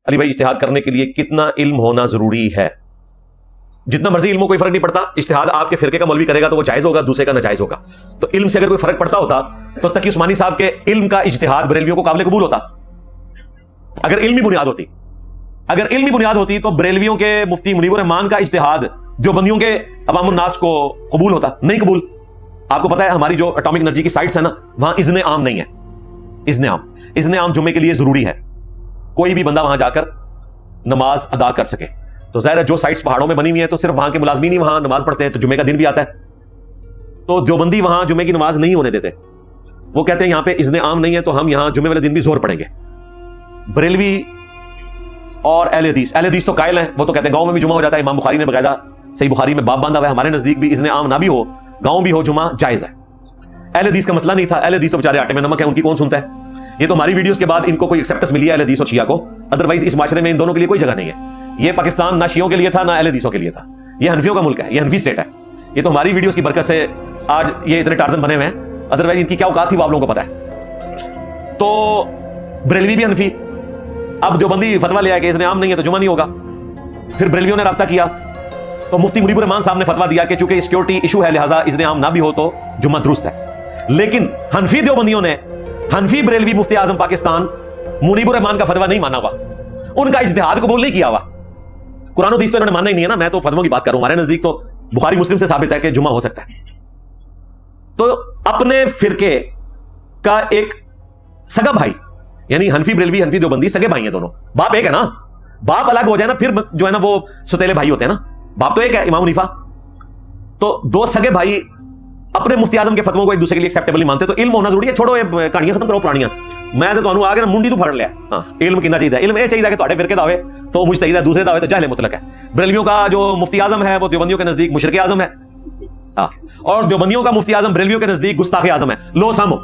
علی بھائی اجتہاد کرنے کے لیے کتنا علم ہونا ضروری ہے؟ جتنا مرضی علم ہو کوئی فرق نہیں پڑتا. اجتہاد آپ کے فرقے کا مولوی کرے گا تو وہ جائز ہوگا, دوسرے کا ناجائز ہوگا. تو علم سے اگر کوئی فرق پڑتا ہوتا تو تقی عثمانی صاحب کے علم کا اجتہاد بریلویوں کو قابل قبول ہوتا. اگر علمی بنیاد ہوتی تو بریلویوں کے مفتی منیب الرحمان کا اجتہاد دیوبندیوں کے عوام الناس کو قبول ہوتا. نہیں قبول. آپ کو پتا ہے ہماری جو اٹامک انرجی کی سائٹس ہیں نا, وہاں اذن عام نہیں ہے. اذن عام جمعے کے لیے ضروری ہے, کوئی بھی بندہ وہاں جا کر نماز ادا کر سکے. تو ظاہر ہے جو سائٹس پہاڑوں میں بنی ہوئی ہیں تو صرف وہاں کے ملازمین ہی وہاں نماز پڑھتے ہیں, تو جمعے کا دن بھی آتا ہے. تو دیوبندی وہاں جمعے کی نماز نہیں ہونے دیتے. وہ کہتے ہیں یہاں پہ اذن عام نہیں ہے تو ہم یہاں جمعے والے دن بھی زور پڑیں گے. بریلوی اور اہل حدیث تو قائل ہیں, وہ تو کہتے ہیں گاؤں میں بھی جمعہ ہو جاتا ہے. امام بخاری نے باقاعدہ صحیح بخاری میں باب باندھا ہوا ہے. ہمارے نزدیک بھی اذن عام نہ بھی ہو, گاؤں بھی ہو, جمعہ جائز ہے. اہل حدیث کا مسئلہ نہیں تھا. اہل حدیث تو بیچارے آٹے میں نمک ہے, ان کی کون سنتا ہے. یہ تو ہماری ویڈیوز کے بعد ان کو کوئی ایکسپٹنس ملی ہے اہل حدیث اور شیعہ کو. ادروائز اس معاشرے میں ان دونوں کے لیے کوئی جگہ نہیں ہے. یہ پاکستان نہ شیعوں کے لیے تھا نہ اہل حدیثوں کے لیے تھا. یہ حنفیوں کا ملک ہے, یہ حنفی اسٹیٹ ہے. یہ تو ہماری ویڈیوز کی برکت سے آج یہ اتنے ٹارزن بنے ہوئے ہیں. ادروائز ان کی کیا اوقات تھی وہ آپ لوگوں کو پتا ہے. تو بریلوی بھی حنفی. اب دیوبندی فتویٰ لے آیا کہ اذن عام نہیں ہے تو جمعہ نہیں ہوگا. پھر بریلویوں نے رابطہ کیا تو مفتی منیب الرحمان صاحب نے فتویٰ دیا کہ چونکہ سیکورٹی ایشو ہے لہٰذا اذن عام نہ بھی ہو تو جمعہ درست ہے. لیکن حنفی دیوبندیوں نے, حنفی بریلوی مفتی اعظم پاکستان منیب الرحمان کا فتویٰ نہیں مانا ہوا, ان کا اجتہاد قبول نہیں کیا ہوا. قرآن و حدیث تو انہوں نے ماننا ہی نہیں ہے نا. میں تو فتووں کی بات کروں. ہمارے نزدیک تو بخاری مسلم سے ثابت ہے کہ جمعہ ہو سکتا ہے. تو اپنے فرقے کا ایک سگا بھائی, یعنی حنفی بریلوی حنفی دیوبندی سگے بھائی ہیں دونوں. باپ ایک ہے نا. باپ الگ ہو جائے نا پھر جو ہے نا وہ ستیلے بھائی ہوتے ہیں نا. باپ تو ایک ہے, امام حنیفہ. تو دو سگے بھائی اپنے مفتی اعظم کے فتووں کو ایک دوسرے کے لیے ایکسیپٹیبل نہیں مانتے. تو علم ہونا ضروری ہے. چھوڑو یہ کہانیاں ختم کرو پرانیاں. میں تو آ گیا منڈی تو پھڑ لیا. ہاں علم کتنا چاہیے. علم یہ چاہیے کہ تھوڑے فرقے دا ہوئے تو مجتہد ہے, دوسرے دا ہوئے تو جاہل مطلق ہے. بریلویوں کا جو مفتی اعظم ہے وہ دیوبندیوں کے نزدیک مشرک اعظم ہے, اور دیوبندیوں کا مفتی اعظم بریلویوں کے نزدیک گستاخ اعظم ہے. لو سامو